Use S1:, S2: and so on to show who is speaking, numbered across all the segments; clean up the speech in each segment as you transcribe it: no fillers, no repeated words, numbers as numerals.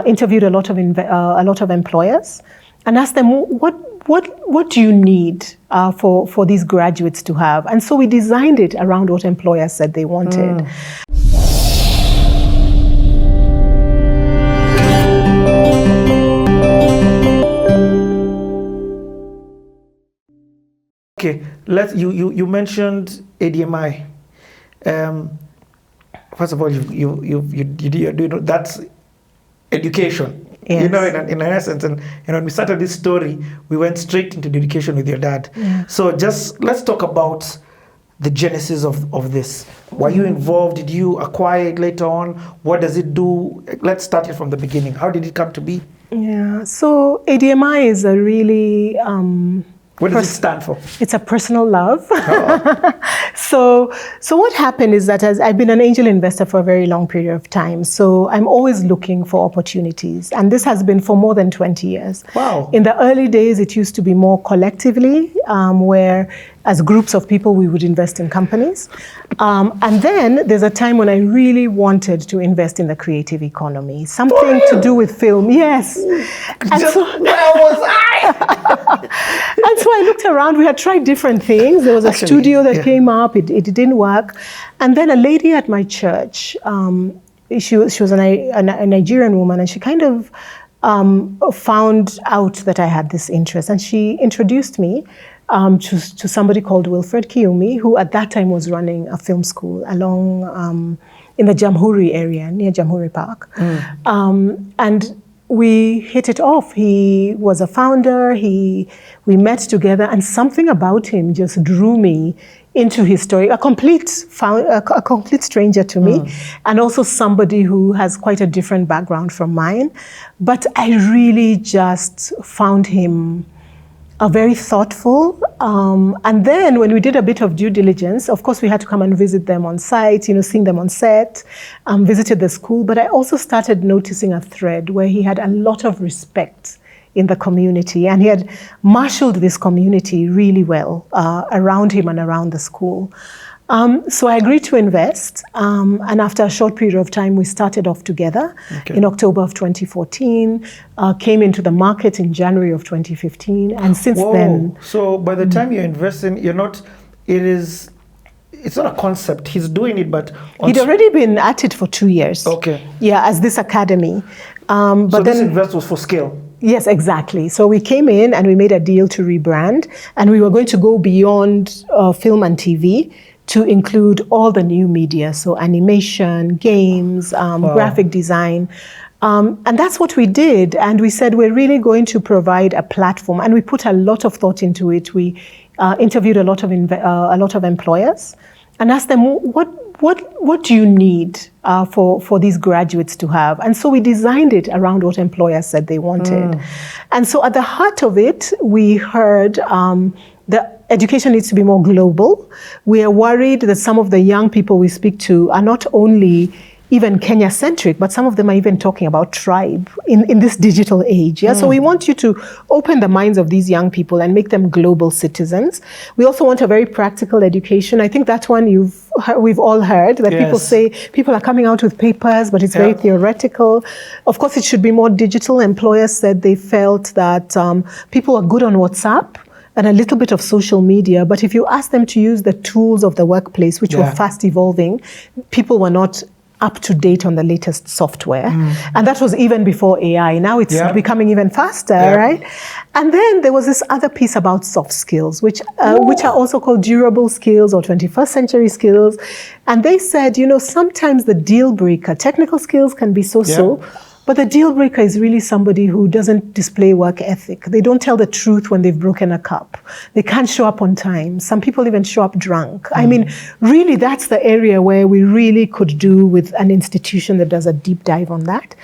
S1: interviewed a lot of employers, and asked them, what do you need for these graduates to have? And so we designed it around what employers said they wanted.
S2: Okay, you mentioned ADMI. First of all, you know that's education.
S1: Yes.
S2: You know, in essence, and when we started this story, we went straight into the education with your dad.
S1: Yeah.
S2: So just let's talk about the genesis of this. Were you involved? Did you acquire it later on? What does it do? Let's start it from the beginning. How did it come to be?
S1: Yeah. So ADMI is a really
S2: what does it stand for?
S1: It's a personal love.
S2: Oh.
S1: So what happened is that as I've been an angel investor for a very long period of time, so I'm always looking for opportunities. And this has been for more than 20 years.
S2: Wow.
S1: In the early days, it used to be more collectively, where as groups of people, we would invest in companies. And then there's a time when I really wanted to invest in the creative economy, something to do with film. Yes. And
S2: Just
S1: so,
S2: where was I?
S1: and so I looked around. We had tried different things. There was a studio that came up. It didn't work. And then a lady at my church, she was a Nigerian woman, and she kind of found out that I had this interest. And she introduced me to somebody called Wilfred Kiyomi, who at that time was running a film school along in the Jamhuri area, near Jamhuri Park. And we hit it off. He was a founder. We met together, and something about him just drew me into his story. A complete stranger to me, and also somebody who has quite a different background from mine. But I really just found him very thoughtful. And then when we did a bit of due diligence, of course, we had to come and visit them on site, seeing them on set, visited the school. But I also started noticing a thread where he had a lot of respect in the community, and he had marshaled this community really well around him and around the school. So I agreed to invest, and after a short period of time, we started off together in October of 2014, came into the market in January of 2015, and since then...
S2: So by the time you're investing, it's not a concept, he's doing it, but...
S1: He'd already been at it for 2 years.
S2: Okay.
S1: Yeah, as this academy.
S2: But so this invest was for scale?
S1: Yes, exactly. So we came in and we made a deal to rebrand, and we were going to go beyond film and TV to include all the new media, so animation, games, graphic design. And that's what we did. And we said, we're really going to provide a platform. And we put a lot of thought into it. We interviewed a lot of employers and asked them, what do you need for these graduates to have? And so we designed it around what employers said they wanted. And so at the heart of it, we heard the education needs to be more global. We are worried that some of the young people we speak to are not only even Kenya-centric, but some of them are even talking about tribe in this digital age. Yeah? So we want you to open the minds of these young people and make them global citizens. We also want a very practical education. I think that one we've all heard, that people say people are coming out with papers, but it's very theoretical. Of course, it should be more digital. Employers said they felt that people are good on WhatsApp and a little bit of social media, but if you ask them to use the tools of the workplace, which were fast evolving, people were not up to date on the latest software. And that was even before AI. Now it's becoming even faster, right? And then there was this other piece about soft skills, which are also called durable skills or 21st century skills. And they said, sometimes the deal breaker, technical skills can be so-so, but the deal breaker is really somebody who doesn't display work ethic. They don't tell the truth when they've broken a cup. They can't show up on time. Some people even show up drunk. I mean, really, that's the area where we really could do with an institution that does a deep dive on that.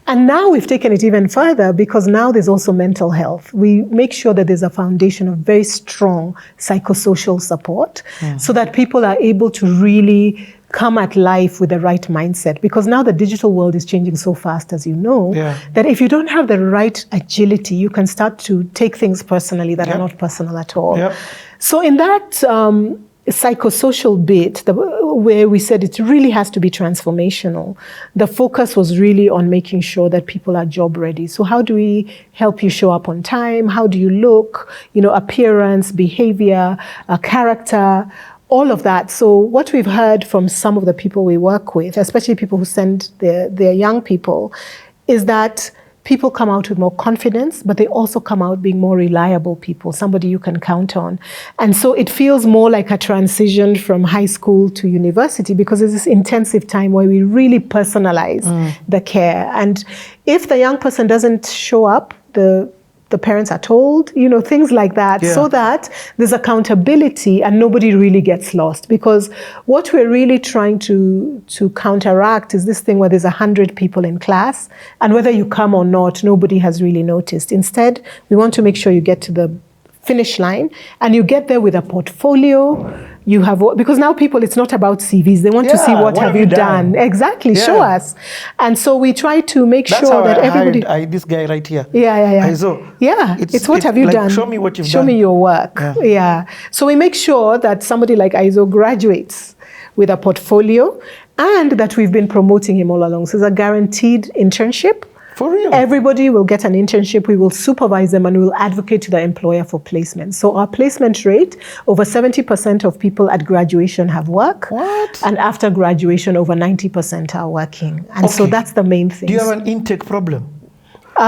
S1: And now we've taken it even further, because now there's also mental health. We make sure that there's a foundation of very strong psychosocial support so that people are able to really come at life with the right mindset, because now the digital world is changing so fast, as you know, that if you don't have the right agility, you can start to take things personally that are not personal at all. So in that psychosocial bit, where we said it really has to be transformational, the focus was really on making sure that people are job ready. So how do we help you show up on time? How do you look? Appearance, behavior, character, all of that. So what we've heard from some of the people we work with, especially people who send their young people, is that people come out with more confidence, but they also come out being more reliable people, somebody you can count on. And so it feels more like a transition from high school to university, because it's this intensive time where we really personalize the care. And if the young person doesn't show up, the parents are told, things like that, so that there's accountability and nobody really gets lost. Because what we're really trying to counteract is this thing where there's 100 people in class, and whether you come or not, nobody has really noticed. Instead, we want to make sure you get to the finish line and you get there with a portfolio. You have, because now people, it's not about CVs. They want to see what have you done. Exactly, show us. And so we try to make sure that everybody.
S2: This guy right here.
S1: It's what have you done?
S2: Show me what you've done.
S1: Show me your work. So we make sure that somebody like Aizo graduates with a portfolio, and that we've been promoting him all along. So it's a guaranteed internship.
S2: For real?
S1: Everybody will get an internship. We will supervise them and we will advocate to the employer for placement. So our placement rate, over 70% of people at graduation have work.
S2: What?
S1: And after graduation, over 90% are working. And so that's the main thing.
S2: Do you have an intake problem?
S1: We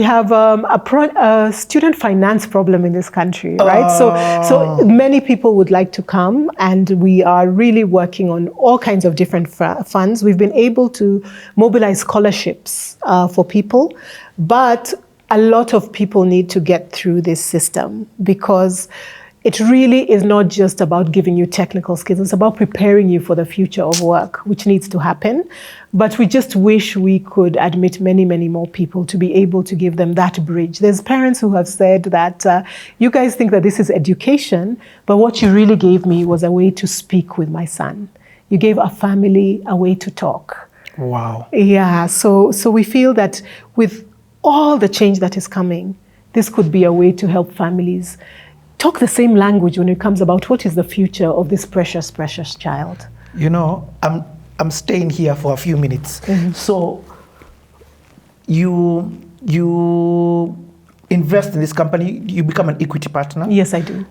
S1: have a student finance problem in this country, right? So many people would like to come, and we are really working on all kinds of different funds. We've been able to mobilize scholarships for people, but a lot of people need to get through this system, because it really is not just about giving you technical skills. It's about preparing you for the future of work, which needs to happen. But we just wish we could admit many, many more people to be able to give them that bridge. There's parents who have said that you guys think that this is education, but what you really gave me was a way to speak with my son. You gave a family a way to talk.
S2: Wow.
S1: Yeah, so we feel that with all the change that is coming, this could be a way to help families talk the same language when it comes about what is the future of this precious, precious child.
S2: I'm staying here for a few minutes. So you invest in this company, you become an equity partner.
S1: Yes, I do.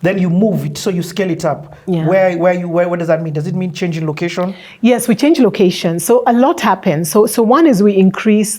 S2: Then you move it, so you scale it up. Where what does that mean? Does it mean changing location?
S1: Yes, we change location. So a lot happens. So one is we increase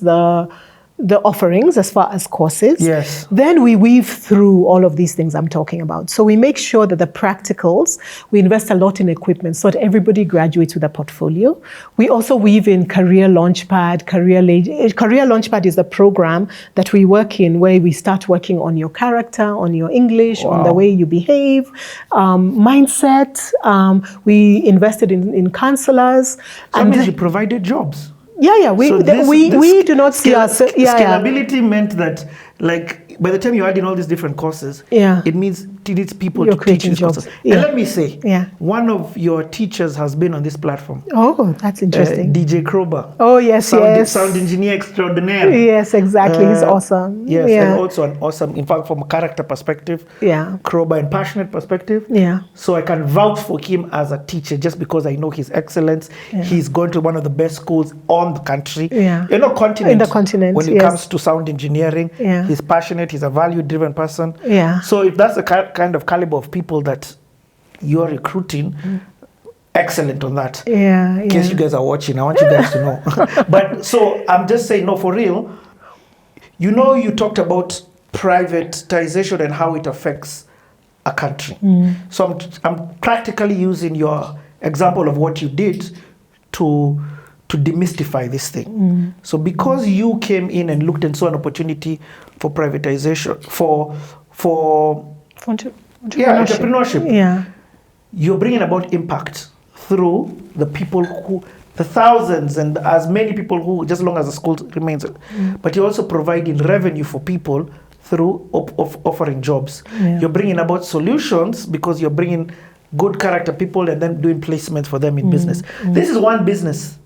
S1: the offerings as far as courses.
S2: Yes.
S1: Then we weave through all of these things I'm talking about. So we make sure that the practicals, we invest a lot in equipment so that everybody graduates with a portfolio. We also weave in Career Launchpad. Career Launchpad is the program that we work in, where we start working on your character, on your English, on the way you behave, mindset. We invested in counselors.
S2: So that means you provided jobs.
S1: We do not see ourselves.
S2: Scalability meant that, like, by the time you add in all these different courses, it means it needs people to teach these courses. And let me say, one of your teachers has been on this platform.
S1: Oh, that's interesting.
S2: DJ Kroba.
S1: Oh, yes.
S2: Sound engineer extraordinaire.
S1: Yes, exactly. He's awesome.
S2: Yes, and also an awesome, in fact, from a character perspective, Kroba and passionate perspective. So I can vouch for him as a teacher just because I know his excellence. He's gone to one of the best schools on the country. In the continent. When it comes to sound engineering, he's passionate. He's a value-driven person. So if that's the kind of caliber of people that you're recruiting, excellent on that. In case you guys are watching, I want you guys to know. But so I'm just saying, no, for real, you talked about privatization and how it affects a country. So I'm practically using your example of what you did to demystify this thing. So because you came in and looked and saw an opportunity for privatization, for entrepreneurship, you're bringing about impact through the people the thousands and as many people who, just as long as the school remains, but you're also providing revenue for people through offering jobs. You're bringing about solutions because you're bringing good character people and then doing placements for them in business. This is one business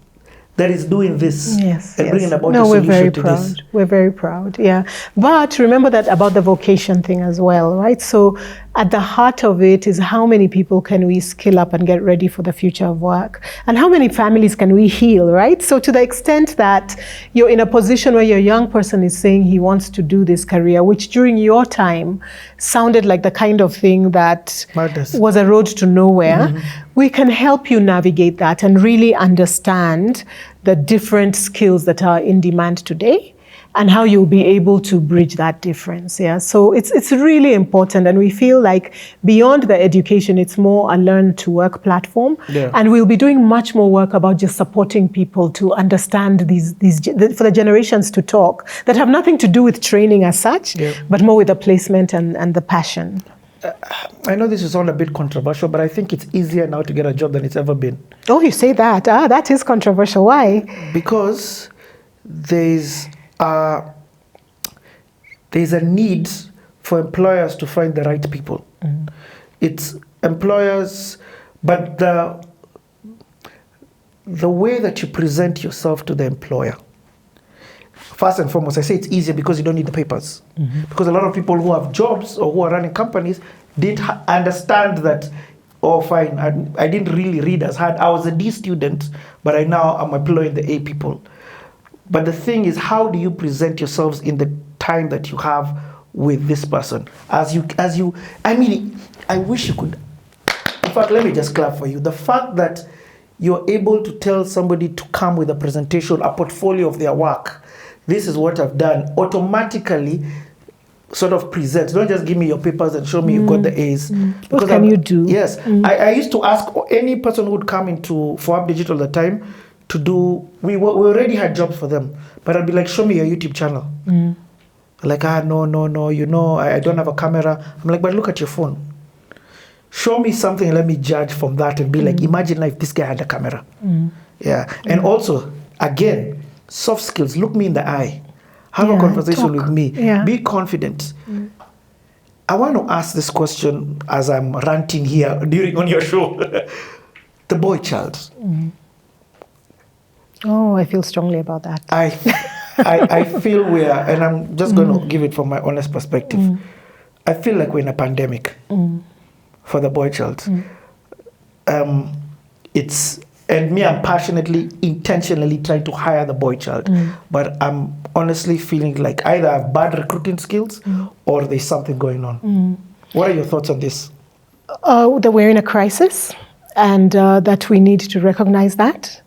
S2: that is doing this and bringing about a
S1: we're
S2: solution
S1: very
S2: to
S1: proud.
S2: this.
S1: We're very proud, yeah. But remember that about the vocation thing as well, right? So at the heart of it is how many people can we skill up and get ready for the future of work? And how many families can we heal, right? So to the extent that you're in a position where your young person is saying he wants to do this career, which during your time sounded like the kind of thing that was a road to nowhere, we can help you navigate that and really understand the different skills that are in demand today and how you'll be able to bridge that difference. Yeah, so it's really important, and we feel like beyond the education, it's more a learn to work platform, and we'll be doing much more work about just supporting people to understand these for the generations to talk that have nothing to do with training as such, but more with the placement and the passion.
S2: I know this is all a bit controversial, but I think it's easier now to get a job than it's ever been.
S1: Oh, you say that? That is controversial. Why?
S2: Because there's a need for employers to find the right people. It's employers, but the way that you present yourself to the employer. First and foremost, I say it's easier because you don't need the papers. Because a lot of people who have jobs or who are running companies didn't understand that, oh, fine, I didn't really read as hard. I was a D student, but I'm employing the A people. But the thing is, how do you present yourselves in the time that you have with this person? I mean, I wish you could. In fact, let me just clap for you. The fact that you're able to tell somebody to come with a presentation, a portfolio of their work, this is what I've done, automatically sort of present. Don't just give me your papers and show me you got the A's.
S1: What can you do?
S2: Yes. I used to ask any person who would come into For Up Digital at the time to do, we already had jobs for them, but I'd be like, show me your YouTube channel. Like, no, you know, I don't have a camera. I'm like, but look at your phone. Show me something and let me judge from that and be like, imagine if this guy had a camera. Yeah. And also, again, soft skills, look me in the eye. Have a conversation with me. Be confident. I want to ask this question as I'm ranting here on your show. The boy child.
S1: Oh, I feel strongly about that.
S2: I feel and I'm just going to give it from my honest perspective. I feel like we're in a pandemic for the boy child. I'm passionately, intentionally trying to hire the boy child. But I'm honestly feeling like either I have bad recruiting skills or there's something going on. What are your thoughts on this?
S1: That we're in a crisis and that we need to recognize that.